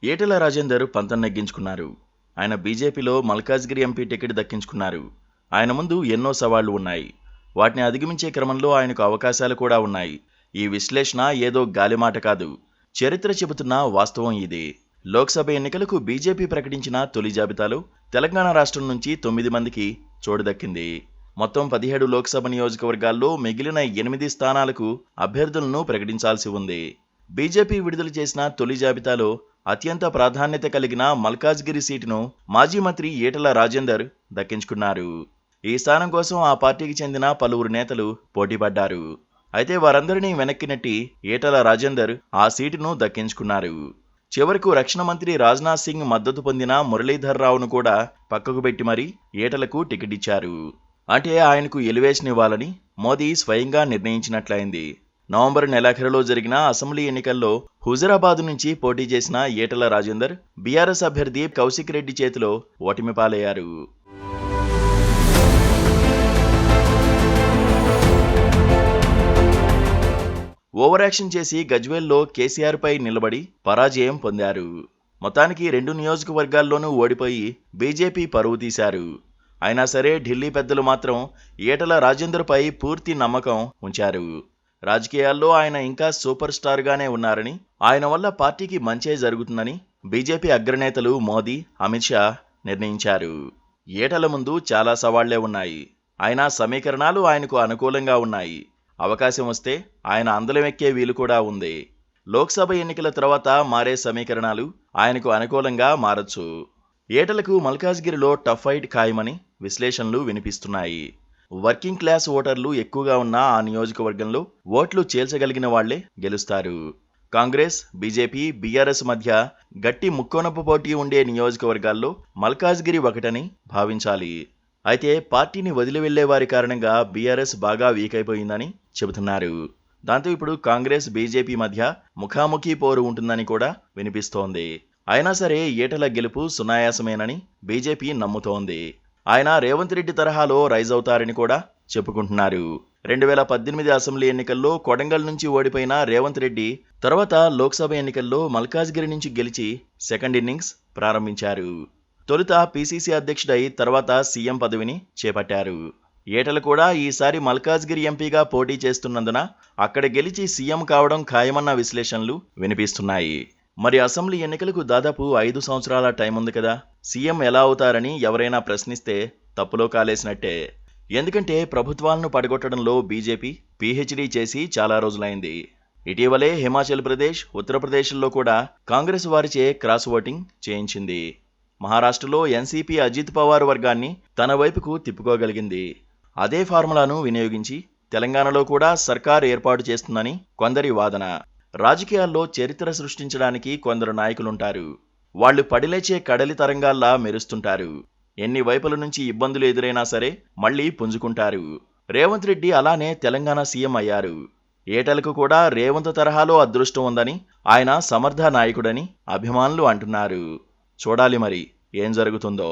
ఈటెల రాజేందర్ పంతం నెగ్గించుకున్నారు. ఆయన బీజేపీలో మల్కాజ్గిరి ఎంపీ టికెట్ దక్కించుకున్నారు. ఆయన ముందు ఎన్నో సవాళ్లు ఉన్నాయి. వాటిని అధిగమించే క్రమంలో ఆయనకు అవకాశాలు కూడా ఉన్నాయి. ఈ విశ్లేషణ ఏదో గాలిమాట కాదు. చరిత్ర చెబుతున్న వాస్తవం ఇదే. లోక్సభ ఎన్నికలకు బీజేపీ ప్రకటించిన తొలి జాబితాలో తెలంగాణ రాష్ట్రం నుంచి 9 మందికి చోటు దక్కింది. మొత్తం 17 లోక్సభ నియోజకవర్గాల్లో మిగిలిన 8 స్థానాలకు అభ్యర్థులను ప్రకటించాల్సి ఉంది. బీజేపీ విడుదల చేసిన తొలి జాబితాలో అత్యంత ప్రాధాన్యత కలిగిన మల్కాజ్గిరి సీటును మాజీ మంత్రి ఈటెల రాజేందర్ దక్కించుకున్నారు. ఈ స్థానం కోసం ఆ పార్టీకి చెందిన పలువురు నేతలు పోటీపడ్డారు. అయితే వారందరినీ వెనక్కి నెట్టి ఈటెల రాజేందర్ ఆ సీటును దక్కించుకున్నారు. చివరకు రక్షణ మంత్రి రాజ్నాథ్ సింగ్ మద్దతు పొందిన మురళీధర్ రావును కూడా పక్కకు పెట్టి మరీ ఈటెలకు టికెట్ ఇచ్చారు. అంటే ఆయనకు ఎలివేషన్ ఇవ్వాలని మోదీ స్వయంగా నిర్ణయించినట్లయింది. నవంబర్ నెలాఖరులో జరిగిన అసెంబ్లీ ఎన్నికల్లో హుజురాబాద్ నుంచి పోటీ చేసిన ఈటెల రాజేందర్ బీఆర్ఎస్ అభ్యర్థి కౌశిక్ రెడ్డి చేతిలో ఓటమి పాలయ్యారు. ఓవర్ యాక్షన్ చేసి గజ్వేల్లో కేసీఆర్ పై నిలబడి పరాజయం పొందారు. మొత్తానికి 2 నియోజకవర్గాల్లోనూ ఓడిపోయి బీజేపీ పరువు తీశారు. అయినా సరే ఢిల్లీ పెద్దలు మాత్రం ఈటెల రాజేందర్ పై పూర్తి నమ్మకం ఉంచారు. రాజకీయాల్లో ఆయన ఇంకా సూపర్ స్టార్ గానే ఉన్నారని, ఆయన వల్ల పార్టీకి మంచే జరుగుతుందని బీజేపీ అగ్రనేతలు మోదీ, అమిత్ షా నిర్ణయించారు. ఈటెల ముందు చాలా సవాళ్లే ఉన్నాయి. అయినా సమీకరణాలు ఆయనకు అనుకూలంగా ఉన్నాయి. అవకాశం వస్తే ఆయన అందలం ఎక్కే వీలు కూడా ఉంది. లోక్సభ ఎన్నికల తర్వాత మారే సమీకరణాలు ఆయనకు అనుకూలంగా మారచ్చు. ఈటెలకు మల్కాజ్గిరిలో టఫ్ ఫైట్ ఖాయమని విశ్లేషణలు వినిపిస్తున్నాయి. వర్కింగ్ క్లాస్ ఓటర్లు ఎక్కువగా ఉన్న ఆ నియోజకవర్గంలో ఓట్లు చేల్చగలిగిన వాళ్లే గెలుస్తారు. కాంగ్రెస్, బీజేపీ, బీఆర్ఎస్ మధ్య గట్టి ముక్కోనపు పోటీ ఉండే నియోజకవర్గాల్లో మల్కాజ్గిరి ఒకటని భావించాలి. అయితే పార్టీని వదిలి వెళ్లే వారి కారణంగా బీఆర్ఎస్ బాగా వీక్ అయిపోయిందని చెబుతున్నారు. దాంతో ఇప్పుడు కాంగ్రెస్, బీజేపీ మధ్య ముఖాముఖీ పోరు ఉంటుందని కూడా వినిపిస్తోంది. అయినా సరే ఈటెల గెలుపు సునాయాసమేనని బీజేపీ నమ్ముతోంది. ఆయన రేవంత్ రెడ్డి తరహాలో రైజ్ అవుతారని కూడా చెప్పుకుంటున్నారు. 2018 అసెంబ్లీ ఎన్నికల్లో కొడంగల్ నుంచి ఓడిపోయిన రేవంత్ రెడ్డి తర్వాత లోక్సభ ఎన్నికల్లో మల్కాజ్గిరి నుంచి గెలిచి సెకండ్ ఇన్నింగ్స్ ప్రారంభించారు. తొలుత పీసీసీ అధ్యక్షుడై తర్వాత సీఎం పదవిని చేపట్టారు. ఈటెల కూడా ఈసారి మల్కాజ్గిరి ఎంపీగా పోటీ చేస్తున్నందున అక్కడ గెలిచి సీఎం కావడం ఖాయమన్న విశ్లేషణలు వినిపిస్తున్నాయి. మరి అసెంబ్లీ ఎన్నికలకు దాదాపు 5 సంవత్సరాల టైం ఉంది కదా, సీఎం ఎలా అవుతారని ఎవరైనా ప్రశ్నిస్తే తప్పులో కాలేసినట్టే. ఎందుకంటే ప్రభుత్వాలను పడగొట్టడంలో బీజేపీ పీహెచ్డీ చేసి చాలా రోజులైంది. ఇటీవలే హిమాచల్ ప్రదేశ్, ఉత్తరప్రదేశ్లో కూడా కాంగ్రెస్ వారిచే క్రాస్ ఓటింగ్ చేయించింది. మహారాష్ట్రలో ఎన్సీపీ అజిత్ పవార్ వర్గాన్ని తన వైపుకు తిప్పుకోగలిగింది. అదే ఫార్ములాను వినియోగించి తెలంగాణలో కూడా సర్కార్ ఏర్పాటు చేస్తుందని కొందరి వాదన. రాజకీయాల్లో చరిత్ర సృష్టించడానికి కొందరు నాయకులుంటారు. వాళ్లు పడిలేచే కడలి తరంగాల్లా మెరుస్తుంటారు. ఎన్ని వైపుల నుంచి ఇబ్బందులు ఎదురైనా సరే మళ్లీ పుంజుకుంటారు. రేవంత్ రెడ్డి అలానే తెలంగాణ సీఎం అయ్యారు. ఈటెలకు కూడా రేవంత్ తరహాలో అదృష్టం ఉందని, ఆయన సమర్థ నాయకుడని అభిమానులు అంటున్నారు. చూడాలి మరి ఏం జరుగుతుందో.